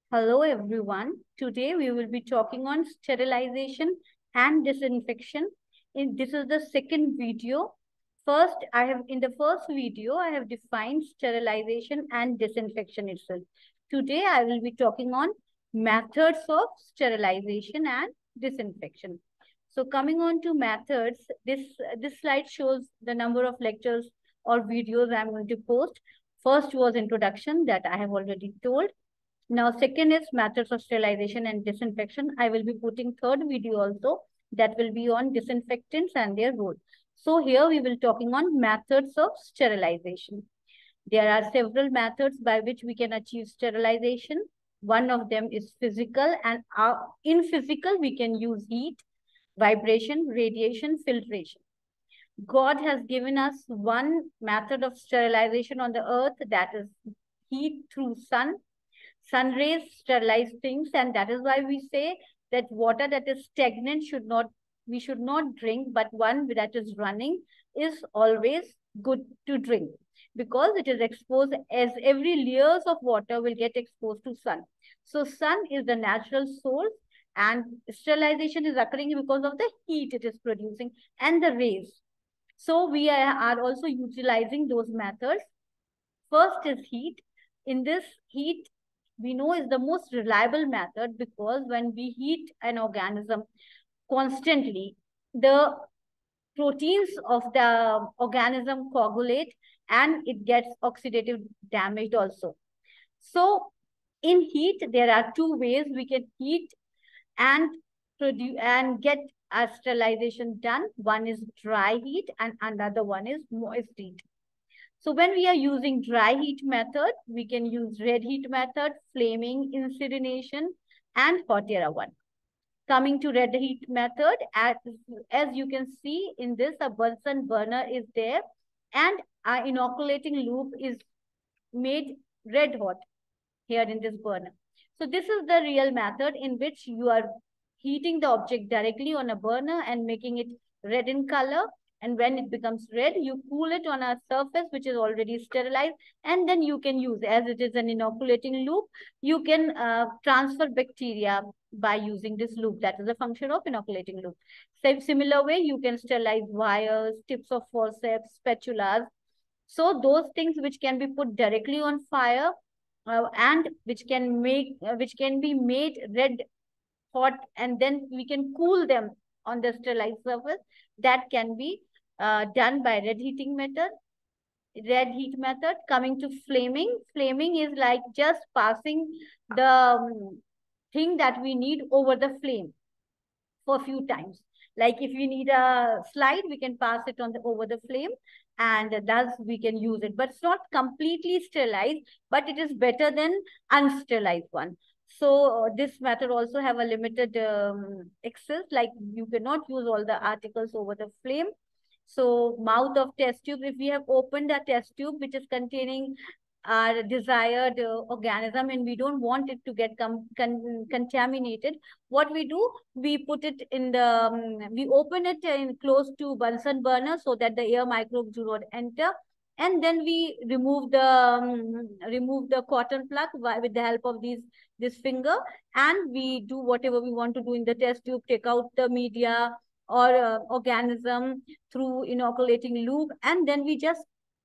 Hello everyone. Today we will be talking on sterilization and disinfection. This is the second video. In the first video I have defined sterilization and disinfection itself. Today I will be talking on methods of sterilization and disinfection. So coming on to methods, this slide shows the number of lectures or videos I am going to post. First was introduction that I have already told. Now, second is methods of sterilization and disinfection. I will be putting third video also that will be on disinfectants and their role. So here we will talking on methods of sterilization. There are several methods by which we can achieve sterilization. One of them is physical, and in physical we can use heat, vibration, radiation, filtration. God has given us one method of sterilization on the earth, that is heat through sun. Sun rays sterilize things, and that is why we say that water that is stagnant we should not drink, but one that is running is always good to drink, because it is exposed, as every layers of water will get exposed to sun. So sun is the natural source, and sterilization is occurring because of the heat it is producing and the rays. So we are also utilizing those methods. First is heat. In this, heat we know is the most reliable method, because when we heat an organism constantly, the proteins of the organism coagulate and it gets oxidative damage also. So in heat, there are two ways we can heat and produce and get a sterilization done. One is dry heat and another one is moist heat. So when we are using dry heat method, we can use red heat method, flaming, incineration, and hot air oven. Coming to red heat method, as you can see in this, a Bunsen burner is there, and our inoculating loop is made red hot here in this burner. So this is the real method in which you are heating the object directly on a burner and making it red in color. And when it becomes red, you cool it on a surface which is already sterilized, and then you can use, as it is an inoculating loop, you can transfer bacteria by using this loop. That is the function of inoculating loop. Similar way, you can sterilize wires, tips of forceps, spatulas. So those things which can be put directly on fire and which can be made red hot, and then we can cool them on the sterilized surface, that can be done by red heat method. Coming to flaming is like just passing the thing that we need over the flame for a few times. Like if we need a slide, we can pass it on over the flame, and thus we can use it. But it's not completely sterilized, but it is better than unsterilized one. So this method also have a limited access, like you cannot use all the articles over the flame. So mouth of test tube, if we have opened a test tube which is containing our desired organism, and we don't want it to get contaminated, what we do, we put it in the, we open it in close to Bunsen burner so that the air microbes do not enter. And then we remove the cotton plug with the help of this finger, and we do whatever we want to do in the test tube, take out the media or organism through inoculating loop, and then we just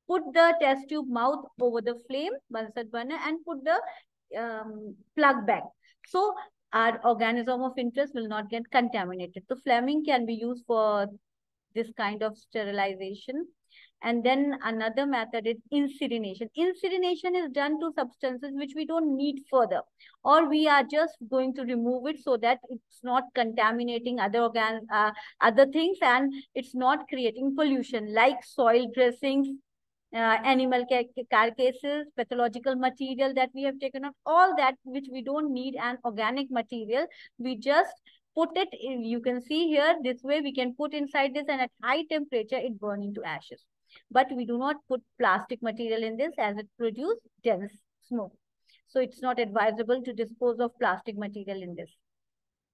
put the test tube mouth over the flame, Bunsen burner, and put the plug back. So our organism of interest will not get contaminated. So flaming can be used for this kind of sterilization. And then another method is incineration. Incineration is done to substances which we don't need further, or we are just going to remove it so that it's not contaminating other things, and it's not creating pollution, like soil dressings, animal carcasses, pathological material that we have taken out, all that which we don't need, and organic material, we just put it in. You can see here, this way we can put inside this, and at high temperature it burn into ashes. But we do not put plastic material in this, as it produces dense smoke. So it's not advisable to dispose of plastic material in this.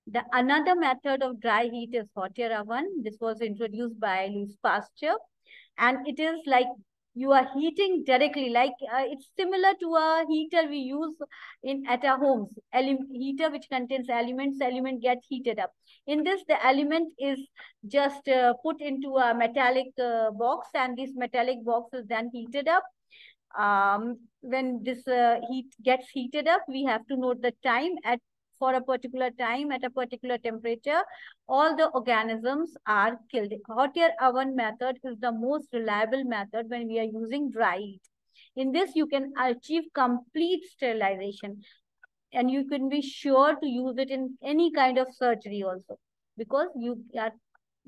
The another method of dry heat is hot air oven. This was introduced by Louis Pasteur, and it is like You are heating directly, like it's similar to a heater we use in at our homes. Heater which contains elements, element gets heated up. In this, the element is just put into a metallic box, and this metallic box is then heated up. When this heat gets heated up, we have to note the time at for a particular time at a particular temperature. All the organisms are killed. Hot air oven method is the most reliable method when we are using dry heat. In this, you can achieve complete sterilization, and you can be sure to use it in any kind of surgery also, because you are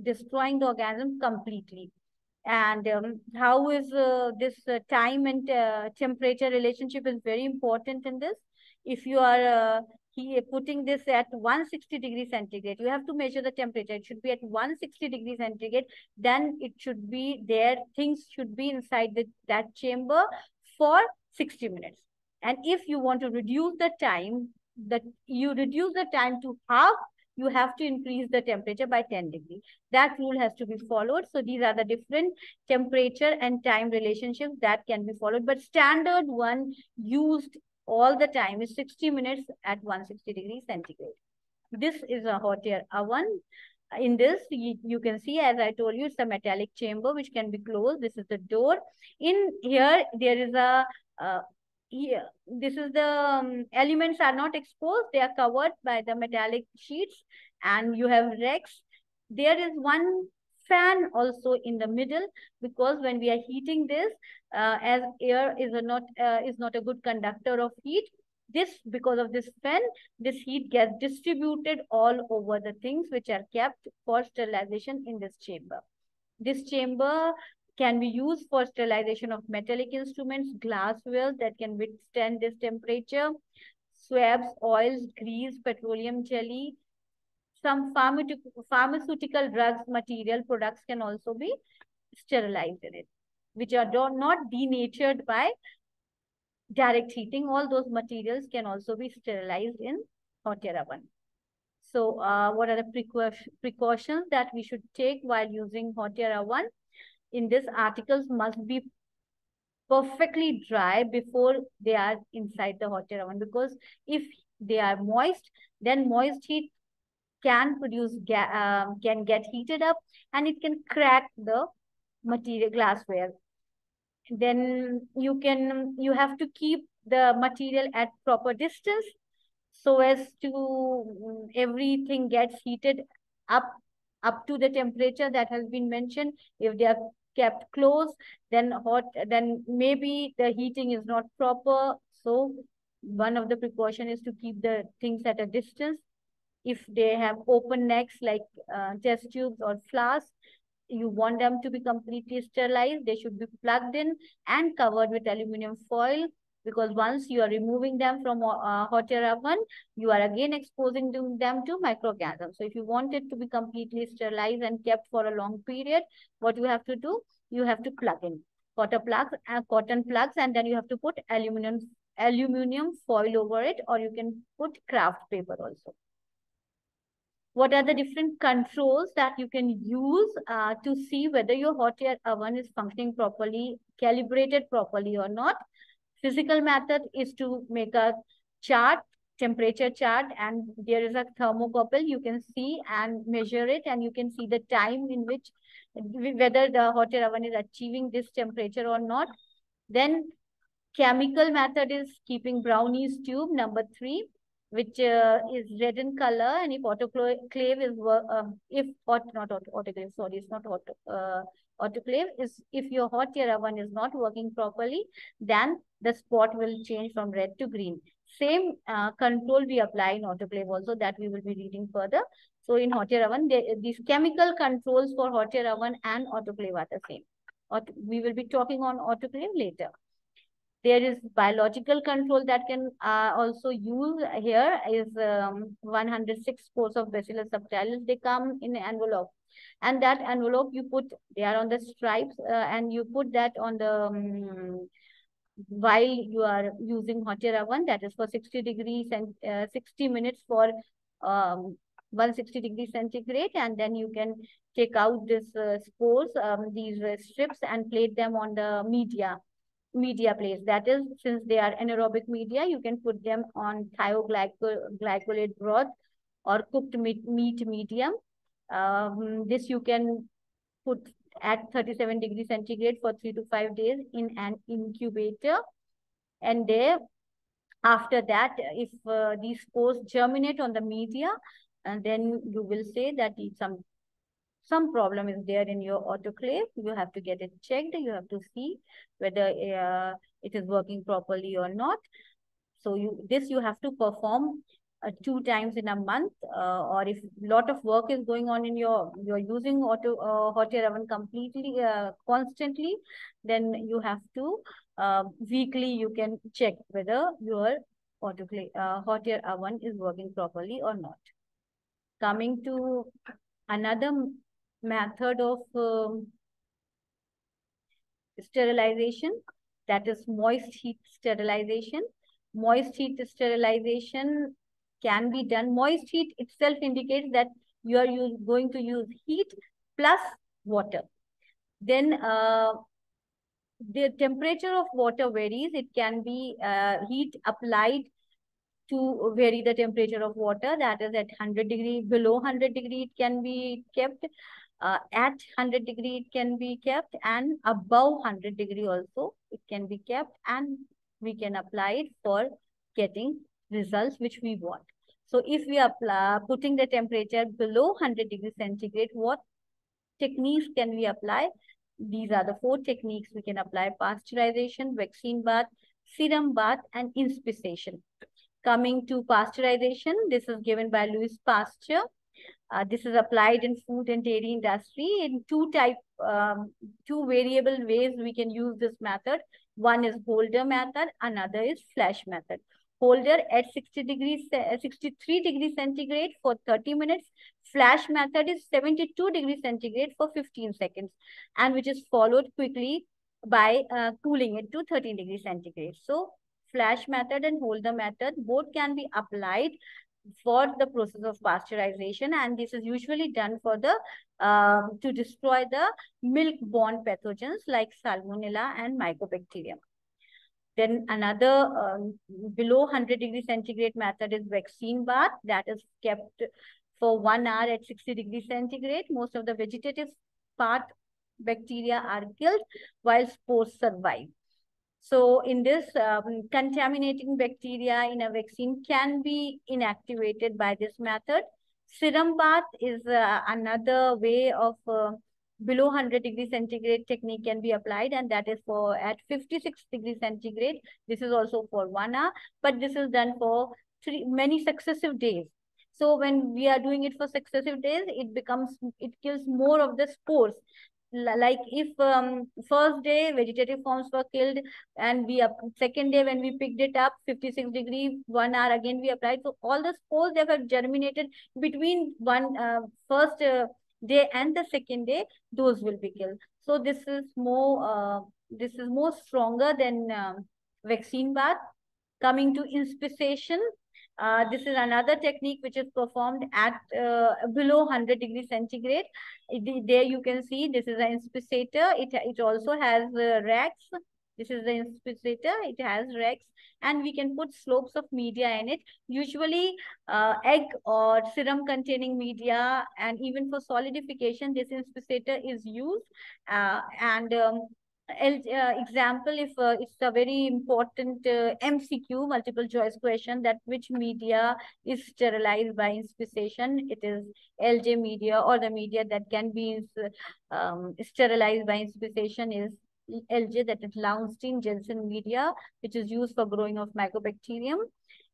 destroying the organism completely. And how is this time and temperature relationship is very important in this. If you are putting this at 160 degrees centigrade, you have to measure the temperature. It should be at 160 degrees centigrade. Then it should be there. Things should be inside that chamber for 60 minutes. And if you want to reduce the time, that you reduce the time to half, you have to increase the temperature by 10 degrees. That rule has to be followed. So these are the different temperature and time relationships that can be followed. But standard one used all the time is 60 minutes at 160 degrees centigrade. This is a hot air oven. In this, you can see, as I told you, it's a metallic chamber which can be closed. This is the door. In here, there is a here, this is the elements are not exposed. They are covered by the metallic sheets, and you have racks. There is one fan also in the middle, because when we are heating this, as air is not a good conductor of heat, this, because of this fan, this heat gets distributed all over the things which are kept for sterilization in this chamber. This chamber can be used for sterilization of metallic instruments, glassware that can withstand this temperature, swabs, oils, grease, petroleum jelly. Some pharmaceutical drugs, material products can also be sterilized in it, which are not denatured by direct heating. All those materials can also be sterilized in hot air oven. So what are the precautions that we should take while using hot air oven? In this, articles must be perfectly dry before they are inside the hot air oven, because if they are moist, then moist heat can can get heated up, and it can crack the material glassware. Then you have to keep the material at proper distance, so as to everything gets heated up to the temperature that has been mentioned. If they are kept close, then maybe the heating is not proper. So one of the precaution is to keep the things at a distance. If they have open necks like test tubes or flasks, you want them to be completely sterilized. They should be plugged in and covered with aluminum foil, because once you are removing them from hot air oven, you are again exposing them to microorganisms. So if you want it to be completely sterilized and kept for a long period, what you have to do, you have to plug in cotton plugs, and then you have to put aluminum foil over it, or you can put craft paper also. What are the different controls that you can use to see whether your hot air oven is functioning properly, calibrated properly or not? Physical method is to make a chart, temperature chart, and there is a thermocouple. You can see and measure it, and you can see the time in which whether the hot air oven is achieving this temperature or not. Then chemical method is keeping brownies tube number 3, which is red in color, and if autoclave is autoclave, sorry, it's not autoclave, is if your hot air oven is not working properly, then the spot will change from red to green. Same control we apply in autoclave also, that we will be reading further. So in hot air oven, these chemical controls for hot air oven and autoclave are the same. We will be talking on autoclave later. There is biological control that can also use here is 106 spores of Bacillus subtilis. They come in an envelope, and that envelope you put, they are on the stripes, and you put that on the while you are using hot air oven, that is for 60 degrees and 60 minutes for 160 degrees centigrade, and then you can take out this spores, these strips, and plate them on the media place. That is, since they are anaerobic media, you can put them on thioglycolate broth or cooked meat medium. This you can put at 37 degrees centigrade for 3 to 5 days in an incubator. And there, after that, if these spores germinate on the media, and then you will say that some problem is there in your autoclave. You have to get it checked. You have to see whether it is working properly or not. So you have to perform 2 times in a month, or if a lot of work is going on in you're using hot air oven completely constantly, then you have to weekly you can check whether your autoclave hot air oven is working properly or not. Coming to another method of sterilization, that is moist heat sterilization. Moist heat sterilization can be done. Moist heat itself indicates that you are going to use heat plus water. Then the temperature of water varies. It can be heat applied to vary the temperature of water. That is at 100 degree, below 100 degree it can be kept. At 100 degree it can be kept, and above 100 degree also it can be kept, and we can apply it for getting results which we want. So if we are putting the temperature below 100 degrees centigrade, what techniques can we apply? These are the 4 techniques we can apply: pasteurization, vaccine bath, serum bath, and Incineration. Coming to pasteurization, this is given by Louis Pasteur. This is applied in food and dairy industry in two variable ways we can use this method. One is Holder method, another is flash method. Holder at 63 degrees centigrade for 30 minutes. Flash method is 72 degrees centigrade for 15 seconds, and which is followed quickly by cooling it to 13 degrees centigrade. So flash method and Holder method both can be applied for the process of pasteurization, and this is usually done for the to destroy the milk-borne pathogens like salmonella and mycobacterium. Then another below 100 degrees centigrade method is vaccine bath, that is kept for 1 hour at 60 degrees centigrade. Most of the vegetative part bacteria are killed while spores survive. So in this, contaminating bacteria in a vaccine can be inactivated by this method. Serum bath is another way of below 100 degrees centigrade technique can be applied, and that is for at 56 degrees centigrade. This is also for 1 hour, but this is done for many successive days. So when we are doing it for successive days, it kills more of the spores. Like if first day vegetative forms were killed, and second day when we picked it up 56 degree 1 hour again we applied, so all the spores that were germinated between first day and the second day, those will be killed. So this is more stronger than vaccine bath. Coming to Incineration, this is another technique which is performed at below 100 degrees centigrade. There you can see this is an inspirator. It also has racks. This is the inspirator. It has racks, and we can put slopes of media in it. Usually egg or serum containing media, and even for solidification, this inspirator is used. Example, if it's a very important MCQ, multiple choice question, that which media is sterilized by Incineration, it is LJ media, or the media that can be sterilized by Incineration is LJ, that is Lowenstein Jensen media, which is used for growing of mycobacterium.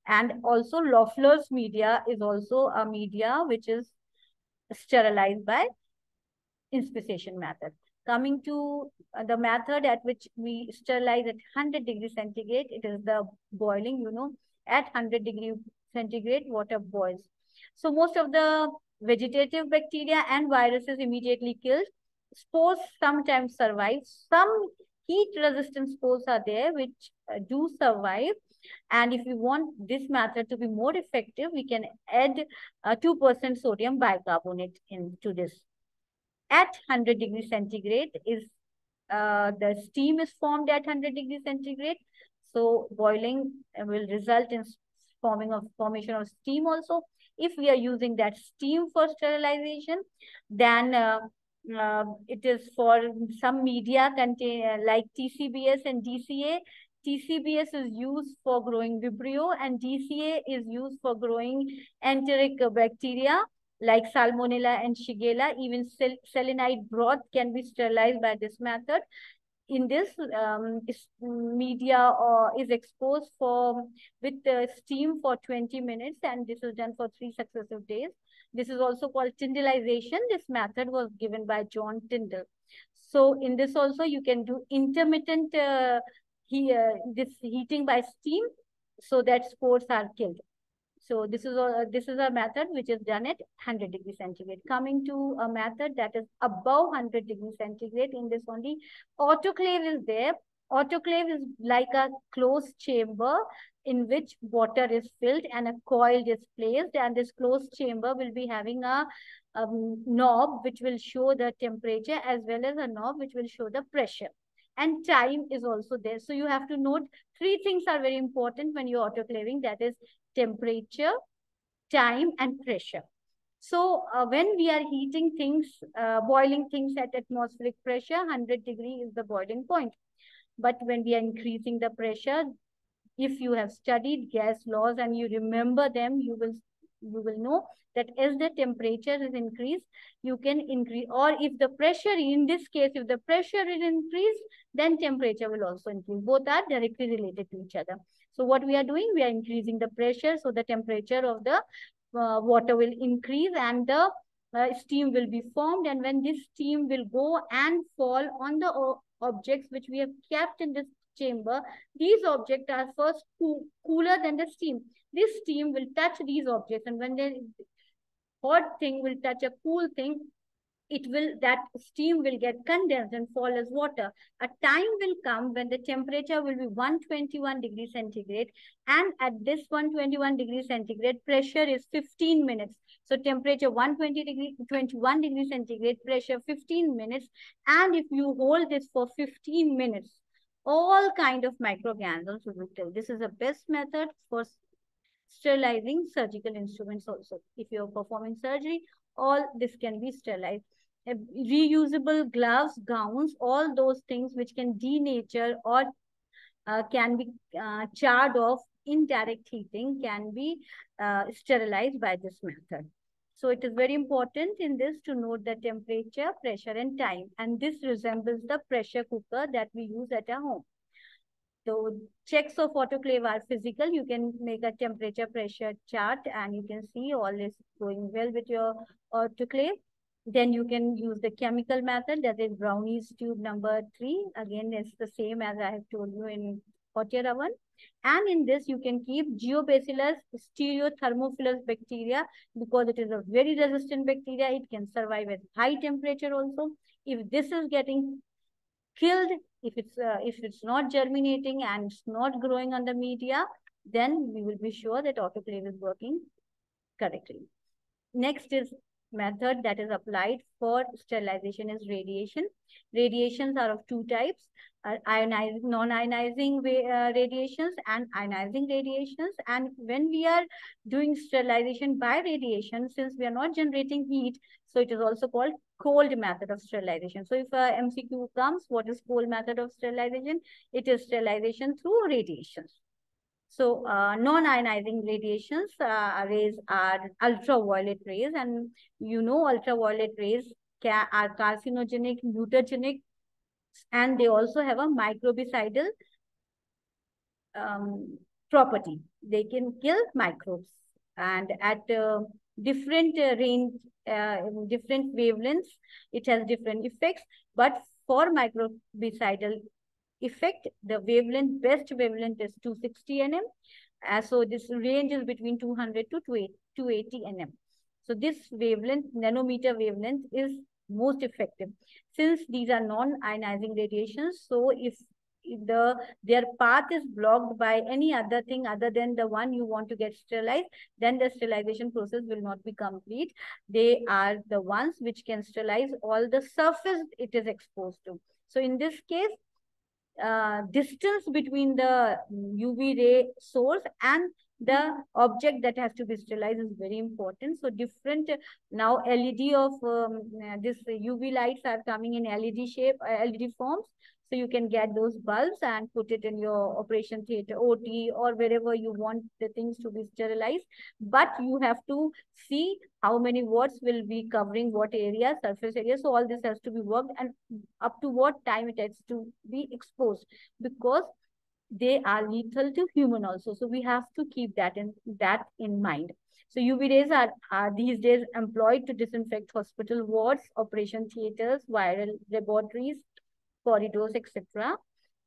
And also Loeffler's media is also a media which is sterilized by Incineration method. Coming to the method at which we sterilize at 100 degrees centigrade, it is the boiling. At 100 degrees centigrade, water boils. So most of the vegetative bacteria and viruses immediately killed. Spores sometimes survive. Some heat-resistant spores are there which do survive. And if we want this method to be more effective, we can add 2% sodium bicarbonate into this. At 100 degrees centigrade is the steam is formed at 100 degrees centigrade. So boiling will result in formation of steam also. If we are using that steam for sterilization, then it is for some media contain like TCBS and DCA. TCBS is used for growing Vibrio and DCA is used for growing enteric bacteria like Salmonella and Shigella. Even selenite broth can be sterilized by this method. In this, media is exposed with steam for 20 minutes, and this is done for 3 successive days. This is also called Tyndallization. This method was given by John Tyndall. So in this also you can do intermittent this heating by steam so that spores are killed. So this is a method which is done at 100 degrees centigrade. Coming to a method that is above 100 degrees centigrade, in this only autoclave is there. Autoclave is like a closed chamber in which water is filled and a coil is placed, and this closed chamber will be having a knob which will show the temperature as well as a knob which will show the pressure. And time is also there. So you have to note 3 things are very important when you're autoclaving, that is temperature, time, and pressure. So when we are heating things, boiling things at atmospheric pressure, 100 degree is the boiling point. But when we are increasing the pressure, if you have studied gas laws and you remember them, you will know that as the temperature is increased, you can increase, or if the pressure, in this case, if the pressure is increased, then temperature will also increase. Both are directly related to each other. So what we are doing, we are increasing the pressure, so the temperature of the water will increase and the steam will be formed. And when this steam will go and fall on the objects which we have kept in this chamber, these objects are first cooler than the steam. This steam will touch these objects, and when the hot thing will touch a cool thing, that steam will get condensed and fall as water. A time will come when the temperature will be 121 degrees centigrade, and at this 121 degrees centigrade, pressure is 15 minutes. So temperature 21 degrees centigrade, pressure 15 minutes. And if you hold this for 15 minutes, all kind of microorganisms will be killed. This is the best method for sterilizing surgical instruments also. If you're performing surgery, all this can be sterilized. Reusable gloves, gowns, all those things which can denature or can be charred off in direct heating can be sterilized by this method. So it is very important in this to note the temperature, pressure, and time. And this resembles the pressure cooker that we use at our home. So checks of autoclave are physical. You can make a temperature pressure chart and you can see all is going well with your autoclave. Then you can use the chemical method, that is Brownie's tube number 3. Again, it's the same as I have told you in hot air oven. And in this, you can keep Geobacillus stereothermophilus bacteria because it is a very resistant bacteria. It can survive at high temperature also. If this is getting killed, if it's not germinating and it's not growing on the media, then we will be sure that autoclave is working correctly. Next is method that is applied for sterilization is radiation. Radiations are of 2 types, non-ionizing radiations and ionizing radiations. And when we are doing sterilization by radiation, since we are not generating heat, so it is also called cold method of sterilization. So if a MCQ comes, what is cold method of sterilization? It is sterilization through radiations. So non-ionizing radiations rays are ultraviolet rays, and you know ultraviolet rays are carcinogenic, mutagenic, and they also have a microbicidal property. They can kill microbes, and at different range, different wavelengths, it has different effects. But for microbicidal effect, the best wavelength is 260 nm. So this range is between 200 to 280 nm. So this wavelength, nanometer wavelength, is most effective. Since these are non-ionizing radiations, so if their path is blocked by any other thing other than the one you want to get sterilized, then the sterilization process will not be complete. They are the ones which can sterilize all the surface it is exposed to. So in this case, distance between the UV ray source and the object that has to be sterilized is very important. So different now LED of this UV lights are coming in LED shape, LED forms. So you can get those bulbs and put it in your operation theater, OT, or wherever you want the things to be sterilized. But you have to see how many watts will be covering what area, surface area. So all this has to be worked, and up to what time it has to be exposed, because they are lethal to human also. So we have to keep that in mind. So UV rays are these days employed to disinfect hospital wards, operation theaters, viral laboratories, corridors, etc.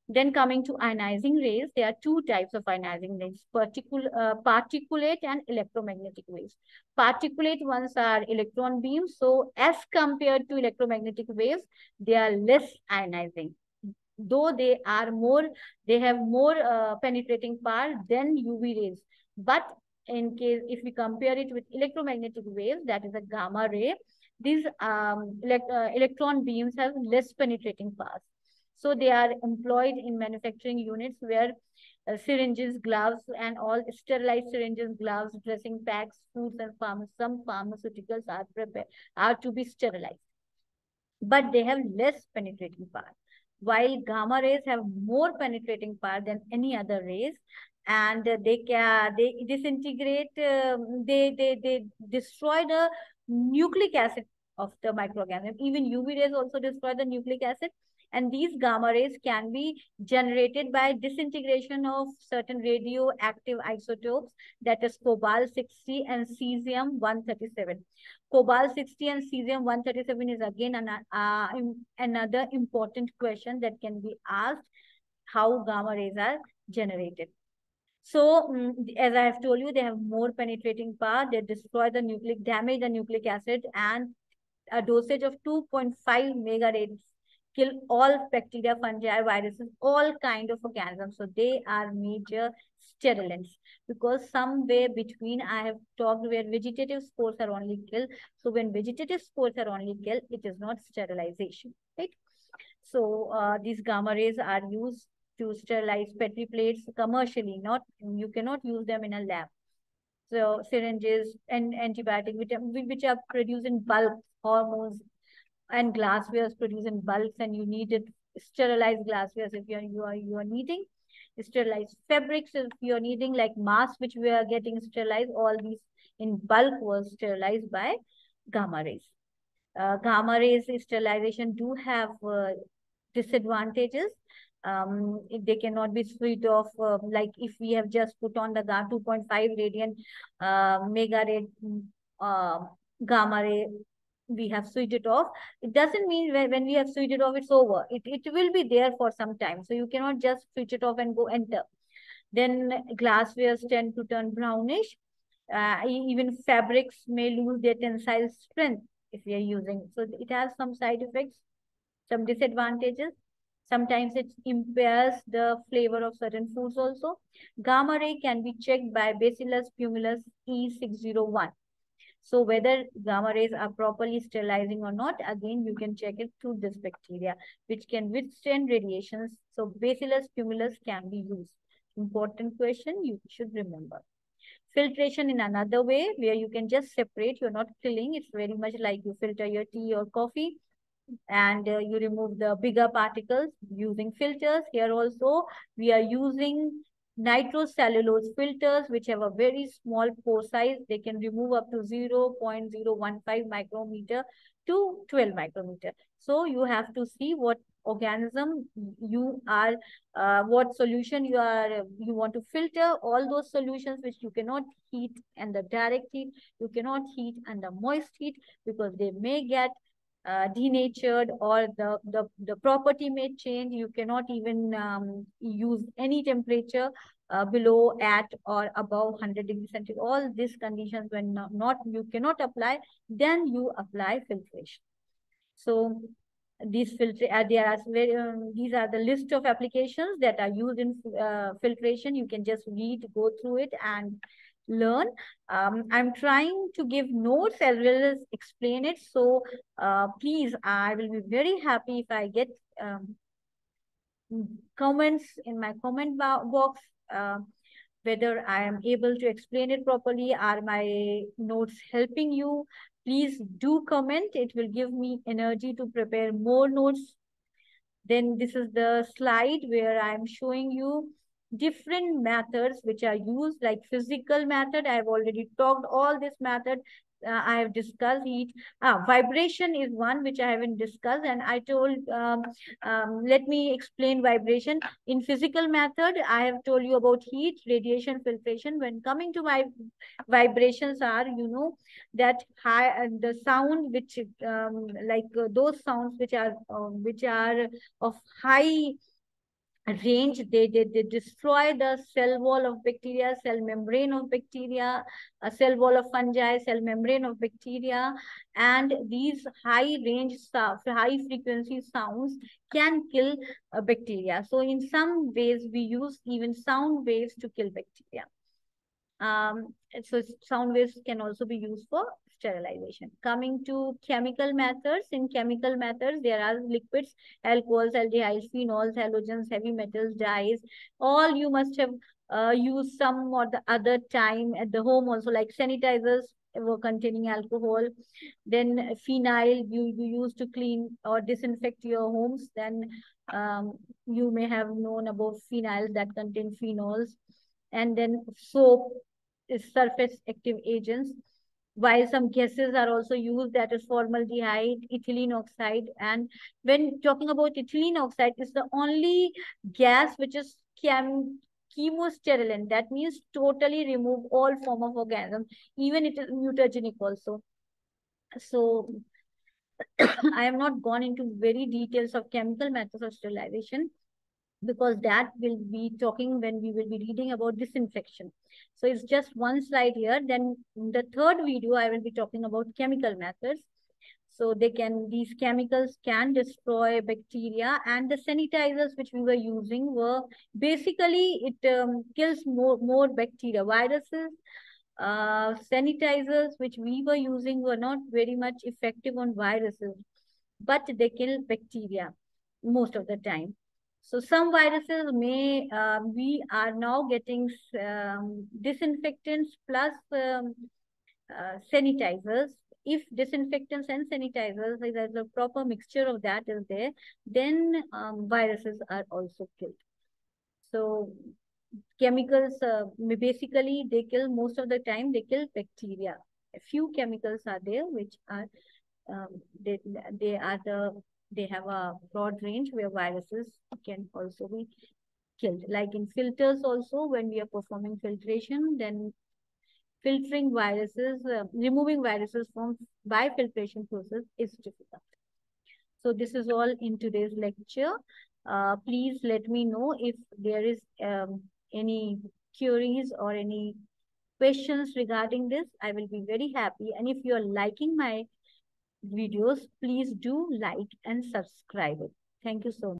Then coming to ionizing rays, there are two types of ionizing rays, particulate and electromagnetic waves. Particulate ones are electron beams. So as compared to electromagnetic waves, they are less ionizing. Though they have more penetrating power than UV rays. But in case, if we compare it with electromagnetic waves, that is a gamma ray, these electron beams have less penetrating power. So they are employed in manufacturing units where syringes, gloves, and all sterilized syringes, gloves, dressing packs, foods, and some pharmaceuticals are to be sterilized. But they have less penetrating power, while gamma rays have more penetrating power than any other rays, and they disintegrate, they destroy the nucleic acid of the microorganism. Even UV rays also destroy the nucleic acid. And these gamma rays can be generated by disintegration of certain radioactive isotopes, that is cobalt 60 and cesium 137. Cobalt 60 and cesium 137 is again another important question that can be asked: how gamma rays are generated. So, as I have told you, they have more penetrating power. They destroy the damage the nucleic acid, and a dosage of 2.5 megaradians kill all bacteria, fungi, viruses, all kind of organisms. So they are major sterilants, because somewhere between, I have talked where vegetative spores are only killed. So when vegetative spores are only killed, it is not sterilization, right? So these gamma rays are used to sterilize Petri plates commercially. Not, you cannot use them in a lab. So syringes and antibiotic, which are produced in bulk, hormones and glasswares produced in bulks, and you needed sterilized glasswares if you are needing sterilized fabrics, if you're needing like masks which we are getting sterilized. All these in bulk was sterilized by gamma rays. Gamma rays sterilization do have disadvantages. They cannot be switched off. Like if we have just put on the 2.5 radian mega ray uh, gamma ray, we have switched it off. It doesn't mean when we have switched it off, it's over. It will be there for some time. So you cannot just switch it off and go enter. Then glasswares tend to turn brownish. Even fabrics may lose their tensile strength if we are using. So it has some side effects, some disadvantages. Sometimes it impairs the flavor of certain foods also. Gamma ray can be checked by Bacillus pumilus E601. So whether gamma rays are properly sterilizing or not, again, you can check it through this bacteria, which can withstand radiations. So Bacillus pumilus can be used. Important question you should remember. Filtration in another way, where you can just separate, you're not killing. It's very much like you filter your tea or coffee, and you remove the bigger particles using filters. Here also, we are using nitrocellulose filters, which have a very small pore size. They can remove up to 0.015 micrometer to 12 micrometer. So you have to see what organism you are, what solution you want to filter. All those solutions which you cannot heat under direct heat, you cannot heat under moist heat, because they may get denatured, or the property may change. You cannot even use any temperature below, at, or above 100 degrees centigrade. All these conditions, when not you cannot apply, then you apply filtration. So these these are the list of applications that are used in filtration. You can just read, go through it, and learn. I'm trying to give notes as well as explain it. So please, I will be very happy if I get comments in my comment box, whether I am able to explain it properly. Are my notes helping you? Please do comment. It will give me energy to prepare more notes. Then this is the slide where I'm showing you different methods which are used, like physical method. I've already talked all this method. I have discussed it. Vibration is one which I haven't discussed, and I told, let me explain vibration. In physical method, I have told you about heat, radiation, filtration. When coming to my vibrations are, that high, the sound which, those sounds which are of high range, they destroy the cell wall of bacteria, cell membrane of bacteria, a cell wall of fungi, cell membrane of bacteria. And these high range stuff, high frequency sounds can kill bacteria. So in some ways we use even sound waves to kill bacteria. So sound waves can also be used for sterilization. Coming to chemical methods, in chemical methods, there are liquids, alcohols, aldehydes, phenols, halogens, heavy metals, dyes. All you must have used some or the other time at the home also, like sanitizers were containing alcohol. Then phenyl you use to clean or disinfect your homes. Then you may have known about phenols that contain phenols. And then soap is surface active agents, while some gases are also used, that is formaldehyde, ethylene oxide. And when talking about ethylene oxide, is the only gas which is chemosterilant. That means totally remove all form of organism, even it is mutagenic also. So I have not gone into very details of chemical methods of sterilization, because that will be talking when we will be reading about disinfection. So it's just one slide here. Then in the third video, I will be talking about chemical methods. So these chemicals can destroy bacteria, and the sanitizers which we were using were basically, it kills more bacteria, viruses. Sanitizers which we were using were not very much effective on viruses, but they kill bacteria most of the time. So some viruses we are now getting disinfectants plus sanitizers. If disinfectants and sanitizers, if there's a proper mixture of that is there, then viruses are also killed. So chemicals, basically they kill, most of the time they kill bacteria. A few chemicals are there which are they they have a broad range where viruses can also be killed. Like in filters also, when we are performing filtration, then filtering viruses, removing viruses from by filtration process is difficult. So this is all in today's lecture. Please let me know if there is any queries or any questions regarding this. I will be very happy. And if you are liking my videos, please do like and subscribe it. Thank you so much.